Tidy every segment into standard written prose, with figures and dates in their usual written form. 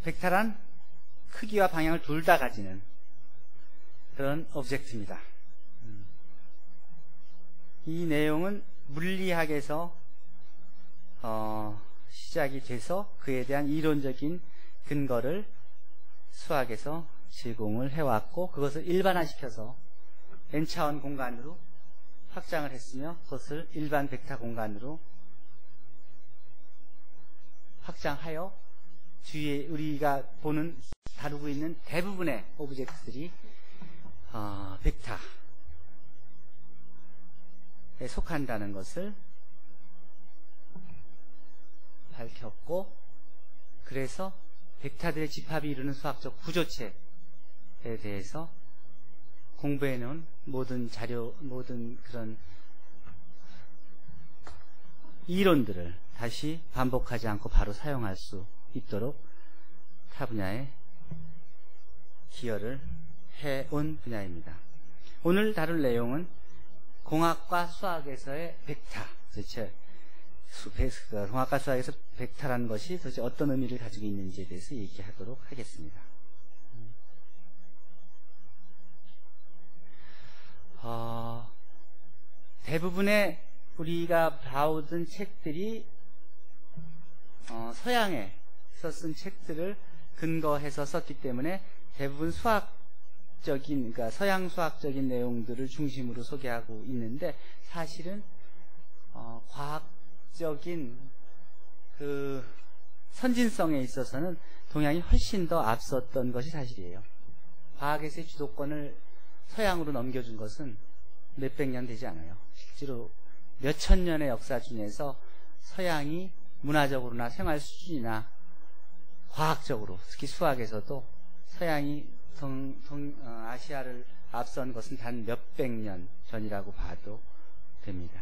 벡터란 크기와 방향을 둘 다 가지는 그런 오브젝트입니다. 이 내용은 물리학에서 시작이 돼서 그에 대한 이론적인 근거를 수학에서 제공을 해왔고, 그것을 일반화시켜서 n차원 공간으로 확장을 했으며, 그것을 일반 벡터 공간으로 확장하여 뒤에 우리가 다루고 있는 대부분의 오브젝트들이 벡터에 속한다는 것을 밝혔고, 그래서 벡터들의 집합이 이루는 수학적 구조체에 대해서 공부해 놓은 모든 그런 이론들을 다시 반복하지 않고 바로 사용할 수 있도록 타 분야에 기여를 해온 분야입니다. 오늘 다룰 내용은 공학과 수학에서의 벡터, 도대체 공학과 수학에서 벡터라는 것이 도대체 어떤 의미를 가지고 있는지에 대해서 얘기하도록 하겠습니다. 대부분의 우리가 봐오던 책들이 서양에서 쓴 책들을 근거해서 썼기 때문에 대부분 그러니까 서양 수학적인 내용들을 중심으로 소개하고 있는데, 사실은 과학적인 그 선진성에 있어서는 동양이 훨씬 더 앞섰던 것이 사실이에요. 과학에서의 주도권을 서양으로 넘겨준 것은 몇백 년 되지 않아요. 실제로 몇천 년의 역사 중에서 서양이 문화적으로나 생활 수준이나 과학적으로, 특히 수학에서도 서양이 아시아를 앞선 것은 단 몇백 년 전이라고 봐도 됩니다.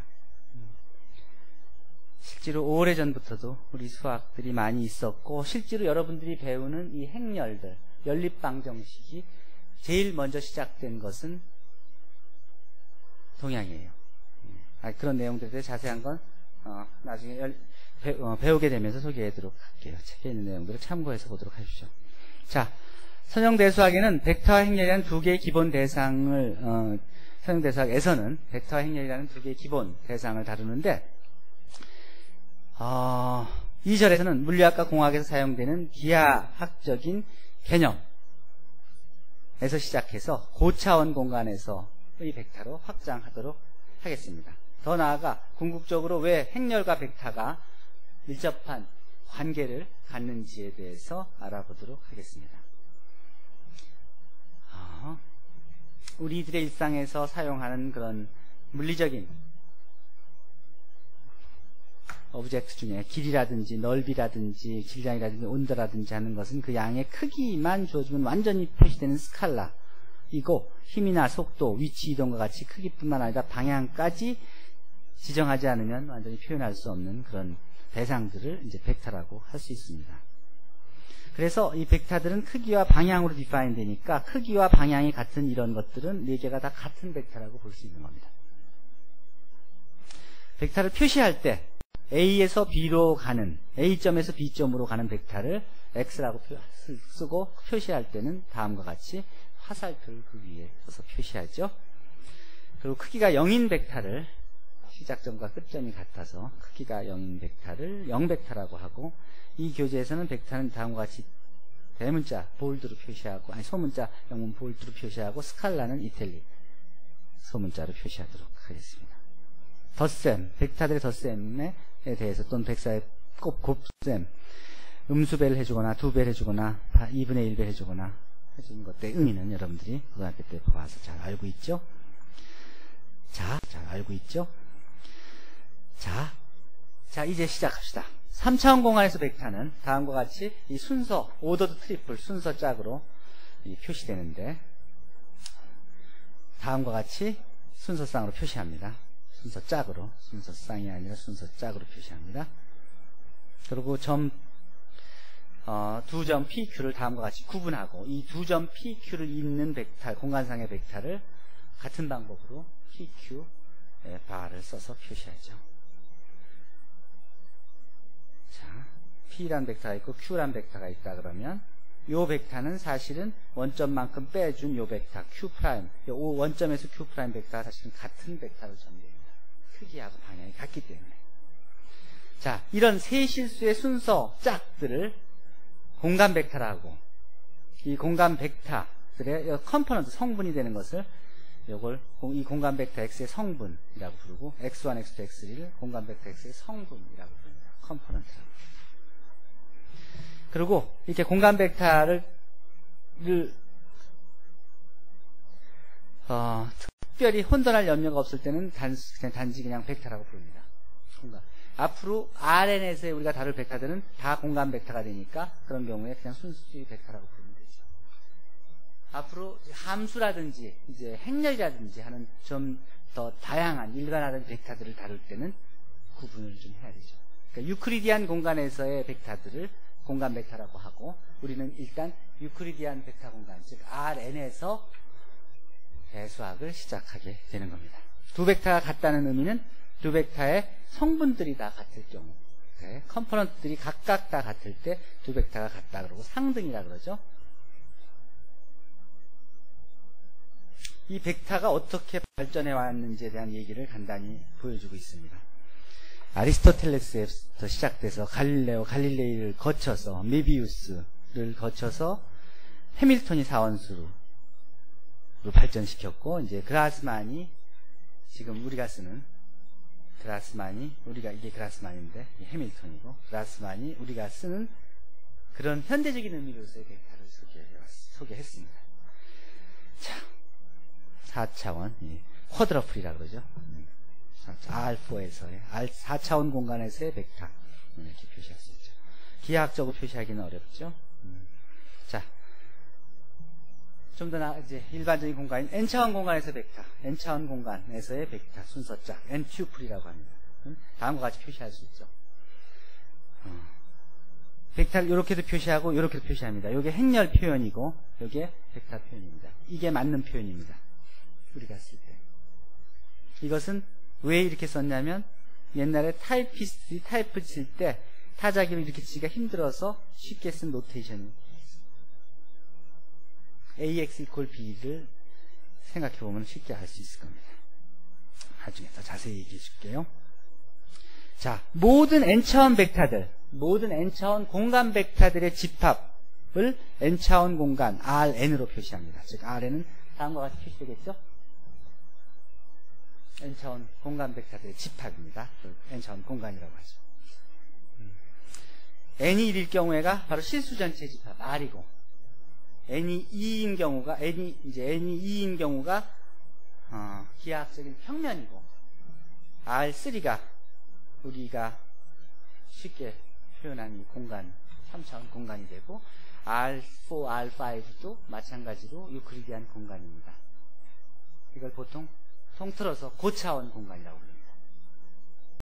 실제로 오래전부터도 우리 수학들이 많이 있었고, 실제로 여러분들이 배우는 이 행렬들, 연립방정식이 제일 먼저 시작된 것은 동양이에요. 그런 내용들에 대해 자세한 건 나중에 배우게 되면서 소개하도록 할게요. 책에 있는 내용들을 참고해서 보도록 하십시오. 자, 선형대수학에는 벡터와 행렬이라는 두 개의 기본 대상을 선형대수학에서는 벡터와 행렬이라는 두 개의 기본 대상을 다루는데, 2절에서는 물리학과 공학에서 사용되는 기하학적인 개념에서 시작해서 고차원 공간에서의 벡터로 확장하도록 하겠습니다. 더 나아가 궁극적으로 왜 행렬과 벡터가 밀접한 관계를 갖는지에 대해서 알아보도록 하겠습니다. 우리들의 일상에서 사용하는 그런 물리적인 오브젝트 중에 길이라든지 넓이라든지 질량이라든지 온도라든지 하는 것은 그 양의 크기만 주어주면 완전히 표시되는 스칼라이고, 힘이나 속도, 위치 이동과 같이 크기뿐만 아니라 방향까지 지정하지 않으면 완전히 표현할 수 없는 그런 대상들을 이제 벡터라고 할 수 있습니다. 그래서 이 벡터들은 크기와 방향으로 디파인 되니까 크기와 방향이 같은 이런 것들은 4개가 다 같은 벡터라고 볼 수 있는 겁니다. 벡터를 표시할 때 A에서 B로 가는, A점에서 B점으로 가는 벡터를 X라고 쓰고, 표시할 때는 다음과 같이 화살표를 그 위에 써서 표시하죠. 그리고 크기가 0인 벡터를, 시작점과 끝점이 같아서 크기가 0인 벡터를 0벡터라고 하고, 이 교재에서는 벡터는 다음과 같이 대문자 볼드로 표시하고, 소문자 영문 볼드로 표시하고, 스칼라는 이탈릭 소문자로 표시하도록 하겠습니다. 덧셈, 벡터들의 덧셈에 대해서, 또는 벡터의 곱셈, 음수배를 해주거나 2배를 해주거나 2분의 1배 해주거나 해주는 것들의 의미는 여러분들이 고등학교 때 봐서 잘 알고 있죠. 잘 알고 있죠. 자, 이제 시작합시다. 3차원 공간에서 벡터는 다음과 같이 이 순서, 오더드 트리플 순서 짝으로 표시되는데, 다음과 같이 순서쌍으로 표시합니다. 순서 짝으로, 순서쌍이 아니라 순서 짝으로 표시합니다. 그리고 두 점 PQ를 다음과 같이 구분하고, 이 두 점 PQ를 잇는 벡터, 공간상의 벡터를 같은 방법으로 PQ 바를 써서 표시하죠. 자, P라는 벡터가 있고 Q라는 벡터가 있다 그러면 요 벡터는 사실은 원점만큼 빼준 요 벡터 Q', 요 원점에서 Q' 벡터가 사실은 같은 벡터로 전개됩니다. 크기하고 방향이 같기 때문에. 자, 이런 세 실수의 순서 짝들을 공간 벡터라고, 이 공간 벡터들의 컴포넌트 성분이 되는 것을 요걸 이 공간 벡터 X의 성분이라고 부르고, X1, X2, X3를 공간 벡터 X의 성분이라고 부릅니다. 컴포넌트라고. 그리고 이렇게 공간 벡터를 특별히 혼돈할 염려가 없을 때는 단지 그냥 벡터라고 부릅니다. 공간. 앞으로 RN에서의 우리가 다룰 벡터들은 다 공간 벡터가 되니까 그런 경우에 그냥 순수히 벡터라고 부르면 되죠. 앞으로 함수라든지 이제 행렬이라든지 하는 좀 더 다양한 일반화된 벡터들을 다룰 때는 구분을 좀 해야 되죠. 그러니까 유클리디안 공간에서의 벡터들을 공간 벡터라고 하고, 우리는 일단 유클리디안 벡터 공간, 즉 RN에서 배수학을 시작하게 되는 겁니다. 두 벡터가 같다는 의미는 두 벡터의 성분들이 다 같을 경우, 컴포넌트들이 각각 다 같을 때 두 벡터가 같다 그러고 상등이라 그러죠. 이 벡터가 어떻게 발전해 왔는지에 대한 얘기를 간단히 보여주고 있습니다. 아리스토텔레스에서 시작돼서 갈릴레오 갈릴레이를 거쳐서 메비우스를 거쳐서 해밀턴이 사원수로 발전시켰고, 이제 그라스만이 지금 우리가 쓰는 그라스만이, 이게 그라스만인데 해밀턴이고, 그라스만이 우리가 쓰는 그런 현대적인 의미로서의 벡터를 소개했습니다. 자, 4차원 쿼드러플이라고 그러죠. R4에서의 4차원 공간에서의 벡터, 이렇게 표시할 수 있죠. 기하학적으로 표시하기는 어렵죠. 자, 좀 더 이제 일반적인 공간인 n차원 공간에서의 벡터, n차원 공간에서의 bec 순서짝 n-튜플이라고 합니다. 다음과 같이 표시할 수 있죠. 벡터를 이렇게도 표시하고 이렇게도 표시합니다. 이게 행렬 표현이고 이게 벡터 표현입니다. 이게 맞는 표현입니다. 우리가 쓸 때. 이것은 왜 이렇게 썼냐면, 옛날에 타이피스트들이 타이프 칠 때 타자기로 이렇게 치기가 힘들어서 쉽게 쓴 노테이션이 AX = B를 생각해보면 쉽게 알 수 있을 겁니다. 나중에 더 자세히 얘기해 줄게요. 자, 모든 n차원 벡터들, 모든 n차원 공간 벡터들의 집합을 n차원 공간 Rn으로 표시합니다. 즉 Rn은 다음과 같이 표시되겠죠? n차원 공간 벡터들의 집합입니다. n차원 공간이라고 하죠. n이 1일 경우에가 바로 실수 전체 집합 R이고, n이 2인 경우가 기하학적인 평면이고, R3가 우리가 쉽게 표현한 이 공간 3차원 공간이 되고, R4, R5도 마찬가지로 유클리디안 공간입니다. 이걸 보통 통틀어서 고차원 공간이라고 합니다.